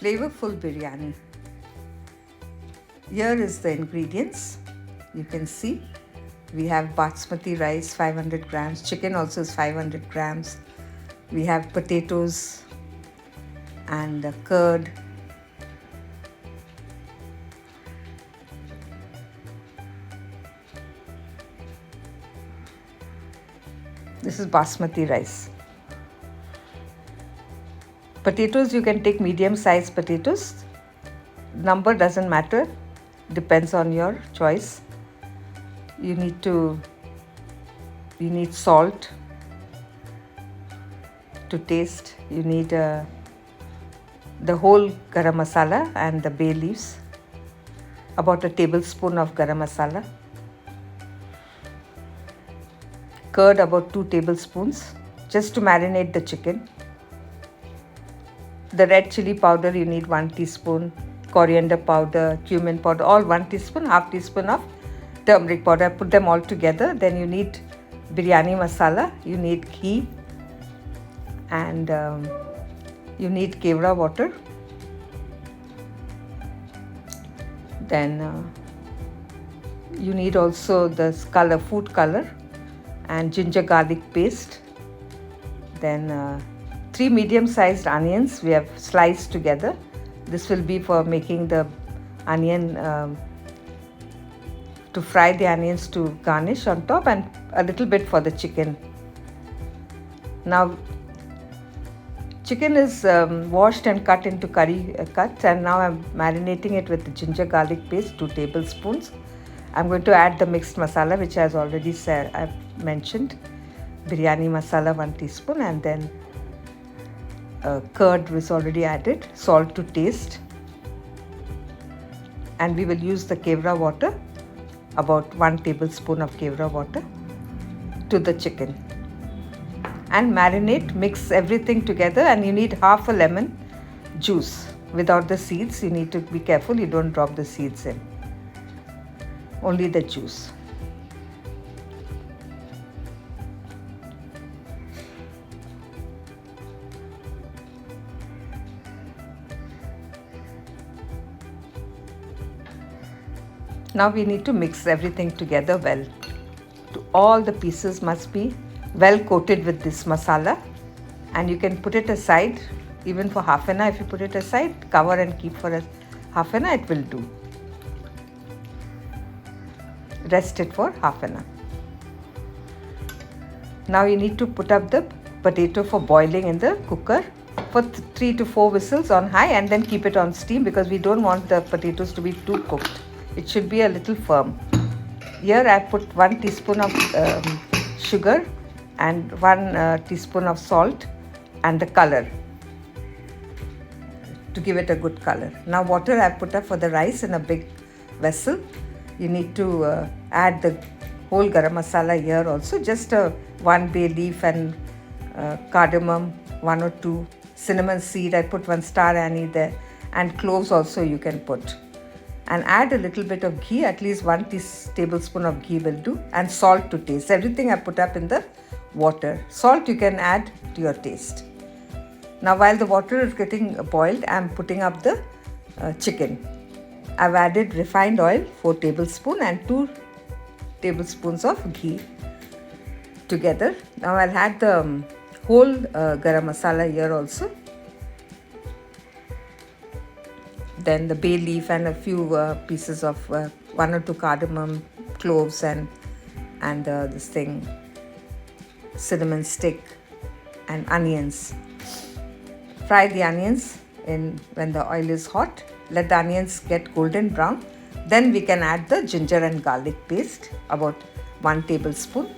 flavorful biryani. Here is the ingredients. You can see we have basmati rice 500 grams, chicken also is 500 grams. We have potatoes and curd. This is basmati rice. Potatoes, you can take medium sized potatoes. Number doesn't matter, depends on your choice. You need salt to taste. You need the whole garam masala and the bay leaves. About a tablespoon of garam masala. Curd about 2 tablespoons just to marinate the chicken. The red chili powder you need 1 teaspoon, coriander powder, cumin powder, all 1 teaspoon, half teaspoon of turmeric powder. Put them all together. Then you need biryani masala, you need ghee, and you need kevra water. Then you need also this color, food color, and ginger garlic paste. Then 3 medium-sized onions we have sliced together. This will be for making the onion, to fry the onions to garnish on top, and a little bit for the chicken. Now chicken is washed and cut into curry cuts, and now I'm marinating it with the ginger garlic paste 2 tablespoons. I'm going to add the mixed masala which as already said I've mentioned. Biryani masala 1 teaspoon, and then curd was already added, salt to taste, and we will use the kevra water, about 1 tablespoon of kevra water to the chicken, and marinate, mix everything together. And you need half a lemon juice without the seeds. You need to be careful you don't drop the seeds in, only the juice. Now we need to mix everything together well. All the pieces must be well coated with this masala, and you can put it aside even for half an hour. If you put it aside, cover and keep for half an hour, it will do. Rest it for half an hour. Now you need to put up the potato for boiling in the cooker for 3 to 4 whistles on high, and then keep it on steam because we don't want the potatoes to be too cooked. It should be a little firm. Here I put 1 teaspoon of sugar and 1 teaspoon of salt and the color to give it a good color. Now water I put up for the rice in a big vessel. You need to add the whole garam masala here also, just 1 bay leaf and cardamom, 1 or 2 cinnamon seed. I put 1 star anise there, and cloves also you can put. And add a little bit of ghee, at least 1 tablespoon of ghee will do, and salt to taste. Everything I put up in the water. Salt you can add to your taste. Now while the water is getting boiled, I am putting up the chicken. I've added refined oil 4 tablespoons and 2 tablespoons of ghee together. Now I'll add the whole garam masala here also. Then the bay leaf and a few pieces of 1 or 2 cardamom, cloves, and this thing, cinnamon stick, and onions. Fry the onions when the oil is hot. Let the onions get golden brown. Then we can add the ginger and garlic paste, about 1 tablespoon.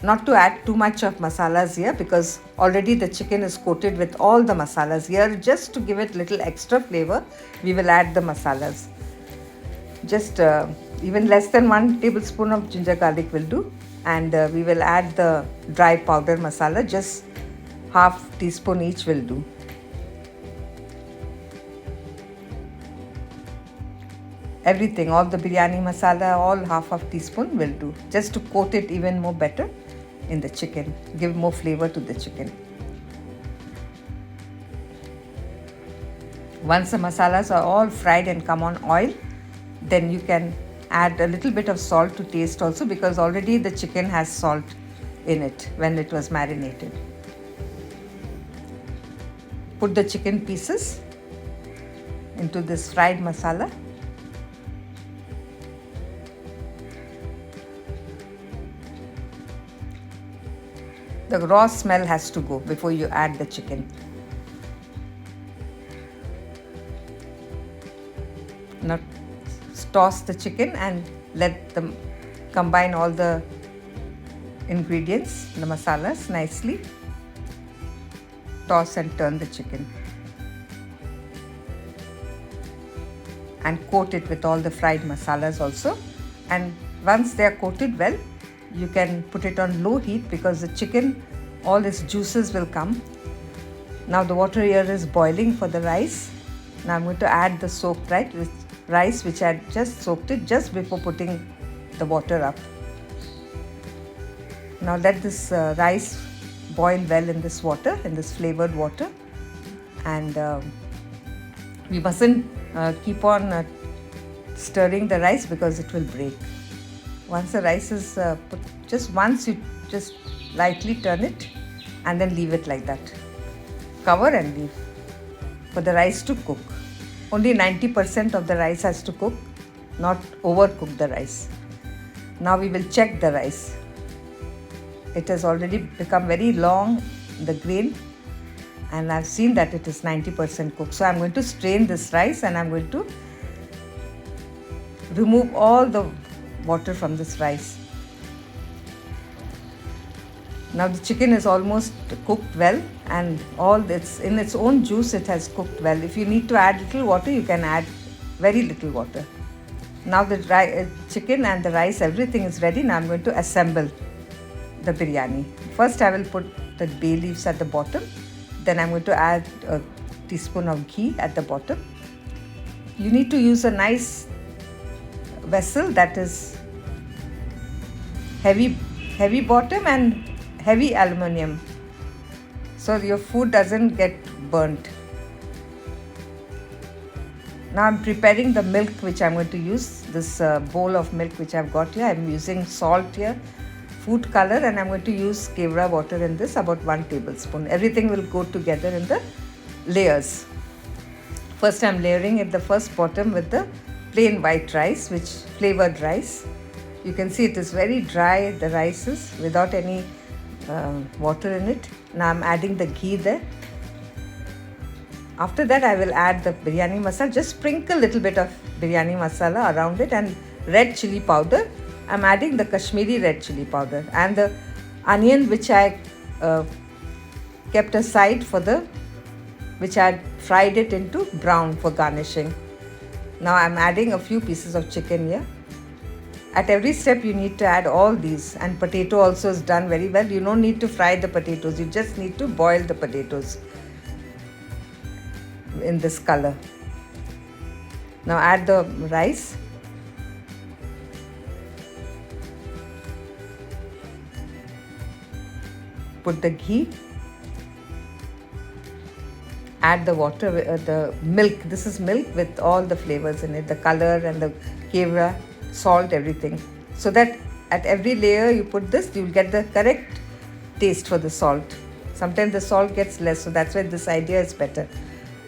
Not to add too much of masalas here because already the chicken is coated with all the masalas. Here, just to give it little extra flavor, we will add the masalas. Just even less than 1 tablespoon of ginger garlic will do, and we will add the dry powder masala, just half teaspoon each will do. Everything, all the biryani masala, all half of teaspoon will do, just to coat it even more better in the chicken, give more flavor to the chicken. Once the masalas are all fried and come on oil, then you can add a little bit of salt to taste also, because already the chicken has salt in it when it was marinated. Put the chicken pieces into this fried masala. The raw smell has to go before you add the chicken. Now toss the chicken and let them combine all the ingredients, the masalas, nicely. Toss and turn the chicken and coat it with all the fried masalas also. And once they are coated well, you can put it on low heat, because the chicken, all its juices will come. Now the water here is boiling for the rice. Now I'm going to add the soaked rice which I had just soaked it just before putting the water up. Now let this rice boil well in this water, in this flavored water, and we mustn't keep on stirring the rice, because it will break. Once the rice is put, just once you just lightly turn it and then leave it like that. Cover and leave for the rice to cook. Only 90% of the rice has to cook, not overcook the rice. Now we will check the rice. It has already become very long, the grain, and I've seen that it is 90% cooked. So I'm going to strain this rice and I'm going to remove all the water from this rice. Now the chicken is almost cooked well, and all it's in its own juice, it has cooked well. If you need to add little water, you can add very little water. Now the chicken and the rice, everything is ready. Now I'm going to assemble the biryani. First I will put the bay leaves at the bottom. Then I'm going to add a teaspoon of ghee at the bottom. You need to use a nice vessel that is heavy bottom and heavy aluminium, so your food doesn't get burnt. Now I'm preparing the milk which I'm going to use. This bowl of milk which I've got here, I'm using salt here, food color, and I'm going to use kevra water in this, about 1 tablespoon. Everything will go together in the layers. First I'm layering at the first bottom with the plain white rice, which flavored rice. You can see it is very dry, the rice is, without any water in it. Now I'm adding the ghee there. After that I will add the biryani masala. Just sprinkle a little bit of biryani masala around it, and red chili powder. I'm adding the Kashmiri red chili powder and the onion which I kept aside which I had fried it into brown for garnishing. Now I'm adding a few pieces of chicken here. At every step you need to add all these, and potato also is done very well. You don't need to fry the potatoes, you just need to boil the potatoes in this color. Now add the rice. Put the ghee. Add the water, the milk. This is milk with all the flavors in it, the color and the kevra, salt, everything. So that at every layer you put this, you will get the correct taste for the salt. Sometimes the salt gets less, so that's why this idea is better.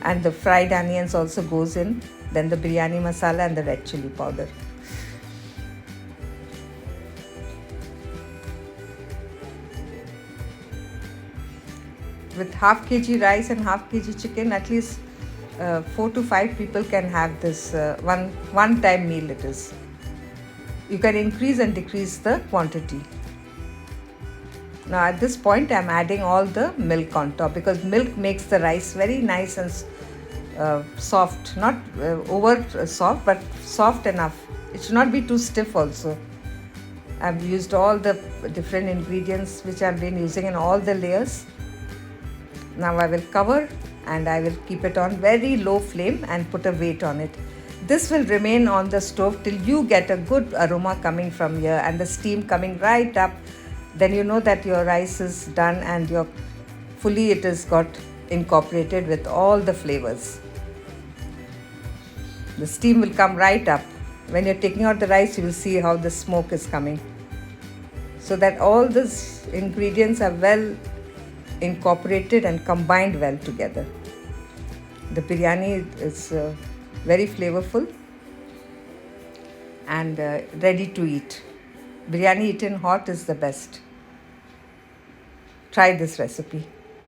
And the fried onions also goes in, then the biryani masala and the red chili powder. With half kg rice and half kg chicken, at least 4 to 5 people can have this one time meal it is. You can increase and decrease the quantity. Now at this point I am adding all the milk on top, because milk makes the rice very nice and soft, not over soft, but soft enough. It should not be too stiff also. I've used all the different ingredients which I've been using in all the layers. Now I will cover and I will keep it on very low flame and put a weight on it. This will remain on the stove till you get a good aroma coming from here and the steam coming right up. Then you know that your rice is done and it is got incorporated with all the flavors. The steam will come right up. When you're taking out the rice, you will see how the smoke is coming. So that all these ingredients are well incorporated and combined well together. The biryani is very flavorful and ready to eat. Biryani eaten hot is the best. Try this recipe.